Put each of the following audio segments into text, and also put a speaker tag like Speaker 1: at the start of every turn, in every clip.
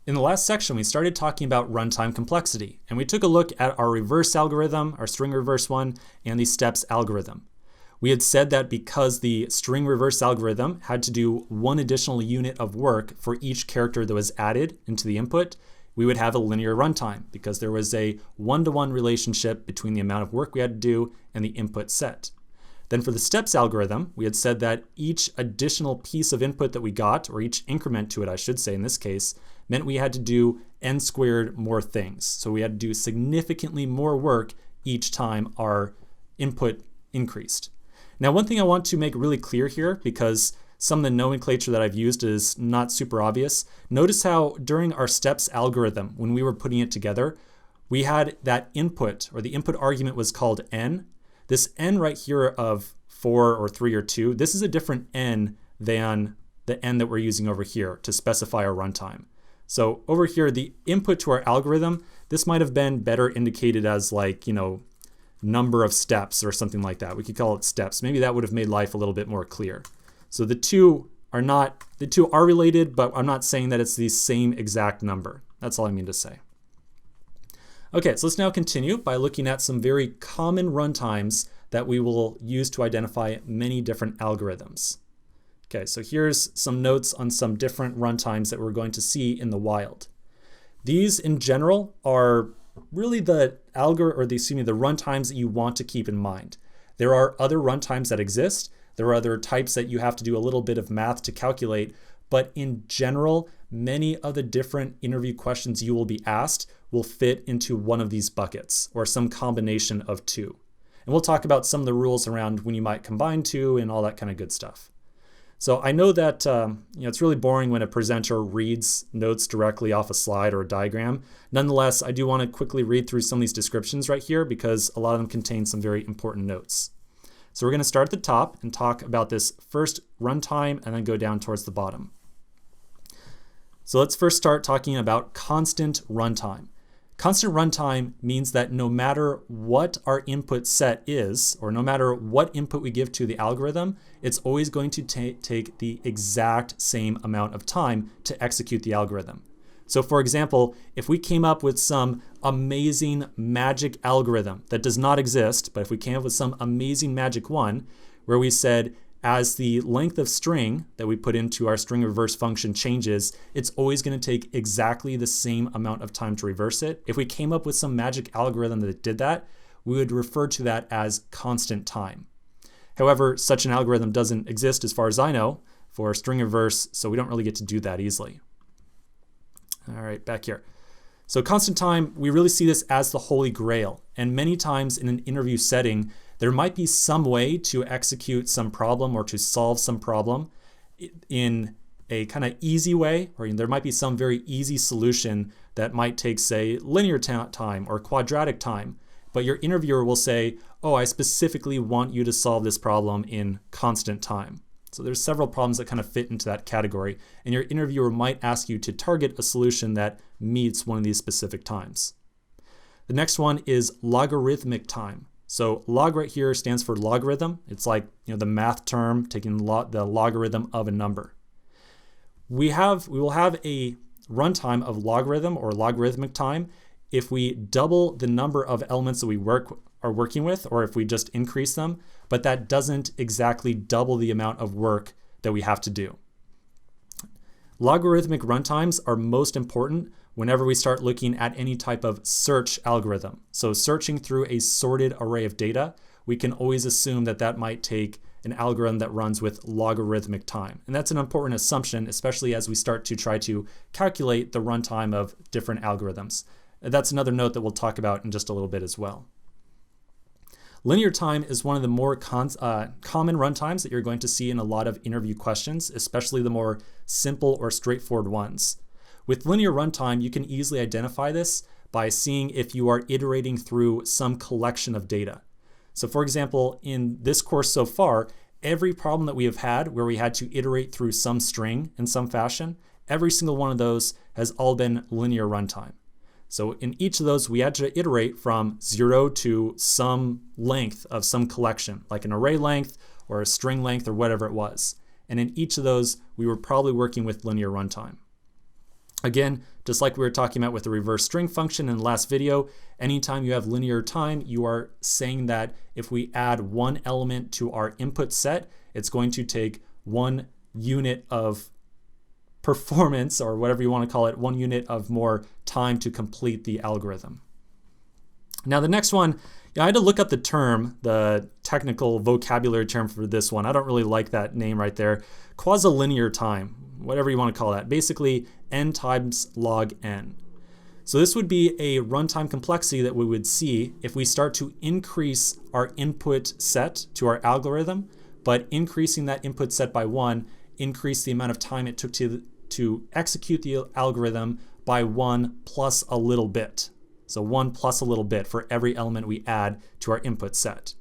Speaker 1: In the last section, we started talking about runtime complexity, and we took a look at our reverse algorithm, our string reverse one, and the steps algorithm. We had said that because the string reverse algorithm had to do one additional unit of work for each character that was added into the input, we would have a linear runtime because there was a one-to-one relationship between the amount of work we had to do and the input set. Then for the steps algorithm, we had said that each additional piece of input that we got, or each increment to it, I should say in this case, meant we had to do n squared more things. So we had to do significantly more work each time our input increased. Now, one thing I want to make really clear here, because some of the nomenclature that I've used is not super obvious, notice how during our steps algorithm, when we were putting it together, we had that input, or the input argument was called n. This n right here of 4 or 3 or 2, this is a different n than the n that we're using over here to specify our runtime. So over here, the input to our algorithm, this might have been better indicated as like, number of steps or something like that. We could call it steps. Maybe that would have made life a little bit more clear. So the two are related, but I'm not saying that it's the same exact number. That's all I mean to say. Okay, so let's now continue by looking at some very common runtimes that we will use to identify many different algorithms. Okay, so here's some notes on some different runtimes that we're going to see in the wild. These in general are really the runtimes that you want to keep in mind. There are other runtimes that exist. There are other types that you have to do a little bit of math to calculate, but in general, many of the different interview questions you will be asked will fit into one of these buckets or some combination of two. And we'll talk about some of the rules around when you might combine two and all that kind of good stuff. So I know that it's really boring when a presenter reads notes directly off a slide or a diagram. Nonetheless, I do want to quickly read through some of these descriptions right here because a lot of them contain some very important notes. So we're going to start at the top and talk about this first runtime and then go down towards the bottom. So let's first start talking about constant runtime. Constant runtime means that no matter what our input set is, or no matter what input we give to the algorithm, it's always going to take the exact same amount of time to execute the algorithm. So for example, if we came up with some amazing magic algorithm that does not exist, but if we came up with some amazing magic one where we said, as the length of string that we put into our string reverse function changes, it's always going to take exactly the same amount of time to reverse it. If we came up with some magic algorithm that did that, we would refer to that as constant time. However, such an algorithm doesn't exist as far as I know for string reverse, so we don't really get to do that easily. All right, back here. So constant time, we really see this as the holy grail. And many times in an interview setting, there might be some way to execute some problem or to solve some problem in a kind of easy way, or there might be some very easy solution that might take, say, linear time or quadratic time. But your interviewer will say, oh, I specifically want you to solve this problem in constant time. So there's several problems that kind of fit into that category, and your interviewer might ask you to target a solution that meets one of these specific times. The next one is logarithmic time. So log right here stands for logarithm. It's like the math term taking the logarithm of a number. We will have a runtime of logarithm or logarithmic time if we double the number of elements that we are working with, or if we just increase them, but that doesn't exactly double the amount of work that we have to do. Logarithmic runtimes are most important whenever we start looking at any type of search algorithm. So searching through a sorted array of data, we can always assume that that might take an algorithm that runs with logarithmic time. And that's an important assumption, especially as we start to try to calculate the runtime of different algorithms. That's another note that we'll talk about in just a little bit as well. Linear time is one of the more common runtimes that you're going to see in a lot of interview questions, especially the more simple or straightforward ones. With linear runtime, you can easily identify this by seeing if you are iterating through some collection of data. So for example, in this course so far, every problem that we have had where we had to iterate through some string in some fashion, every single one of those has all been linear runtime. So in each of those, we had to iterate from 0 to some length of some collection, like an array length or a string length or whatever it was. And in each of those, we were probably working with linear runtime. Again, just like we were talking about with the reverse string function in the last video, anytime you have linear time, you are saying that if we add one element to our input set, it's going to take 1 unit of performance, or whatever you want to call it, 1 unit of more time to complete the algorithm. Now the next one, I had to look up the term, the technical vocabulary term for this one. I don't really like that name right there. Quasi-linear time, whatever you want to call that. Basically, n times log n. So this would be a runtime complexity that we would see if we start to increase our input set to our algorithm, but increasing that input set by 1 increase the amount of time it took to execute the algorithm by 1 plus a little bit. So 1 plus a little bit for every element we add to our input set.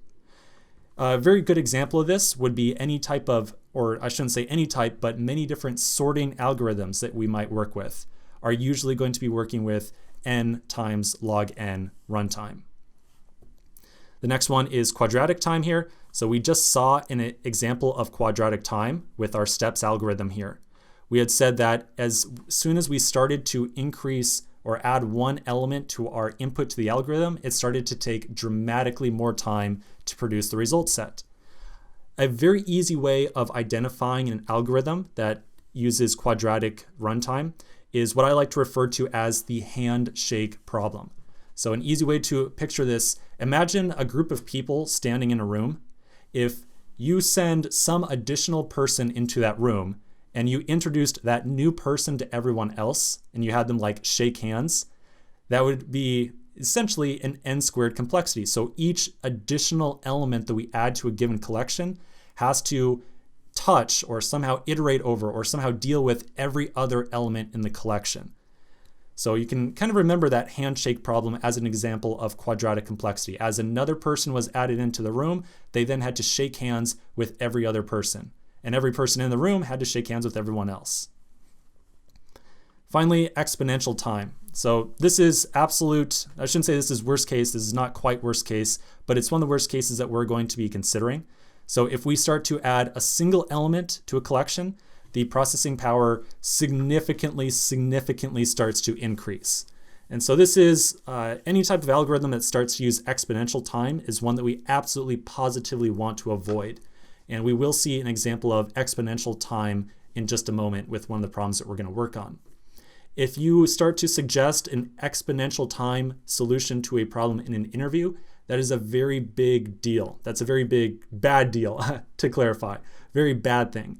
Speaker 1: A very good example of this would be any type of, or I shouldn't say any type, but many different sorting algorithms that we might work with are usually going to be working with n times log n runtime. The next one is quadratic time here. So we just saw an example of quadratic time with our steps algorithm here. We had said that as soon as we started to increase or add one element to our input to the algorithm, it started to take dramatically more time to produce the result set. A very easy way of identifying an algorithm that uses quadratic runtime is what I like to refer to as the handshake problem. So an easy way to picture this, imagine a group of people standing in a room. If you send some additional person into that room and you introduced that new person to everyone else and you had them like shake hands, that would be essentially an n squared complexity. So each additional element that we add to a given collection has to touch or somehow iterate over or somehow deal with every other element in the collection. So you can kind of remember that handshake problem as an example of quadratic complexity. As another person was added into the room, they then had to shake hands with every other person. And every person in the room had to shake hands with everyone else. Finally, exponential time. So this is absolute, I shouldn't say this is worst case, this is not quite worst case, but it's one of the worst cases that we're going to be considering. So if we start to add a single element to a collection, the processing power significantly starts to increase. And so this is any type of algorithm that starts to use exponential time is one that we absolutely positively want to avoid. And we will see an example of exponential time in just a moment with one of the problems that we're going to work on. If you start to suggest an exponential time solution to a problem in an interview, that is a very big deal. That's a very bad deal, to clarify. Very bad thing.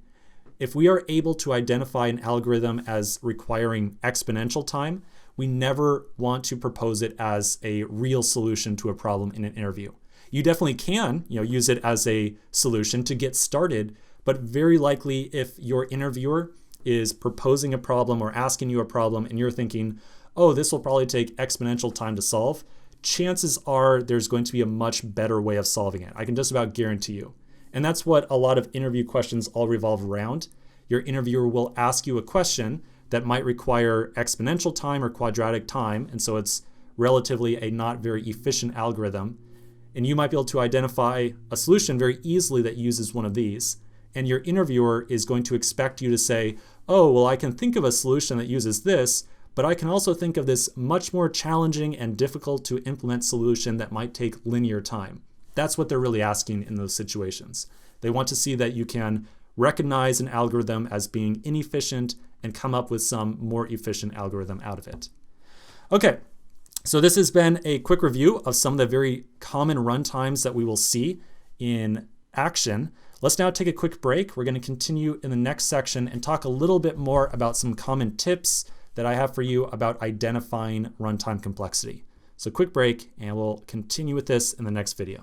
Speaker 1: If we are able to identify an algorithm as requiring exponential time, we never want to propose it as a real solution to a problem in an interview. You definitely can, use it as a solution to get started, but very likely if your interviewer is proposing a problem or asking you a problem and you're thinking, oh, this will probably take exponential time to solve, chances are there's going to be a much better way of solving it. I can just about guarantee you. And that's what a lot of interview questions all revolve around. Your interviewer will ask you a question that might require exponential time or quadratic time, and so it's relatively a not very efficient algorithm. And you might be able to identify a solution very easily that uses one of these. And your interviewer is going to expect you to say, oh, well, I can think of a solution that uses this, but I can also think of this much more challenging and difficult to implement solution that might take linear time. That's what they're really asking in those situations. They want to see that you can recognize an algorithm as being inefficient and come up with some more efficient algorithm out of it. Okay, so this has been a quick review of some of the very common runtimes that we will see in action. Let's now take a quick break. We're going to continue in the next section and talk a little bit more about some common tips that I have for you about identifying runtime complexity. So quick break, and we'll continue with this in the next video.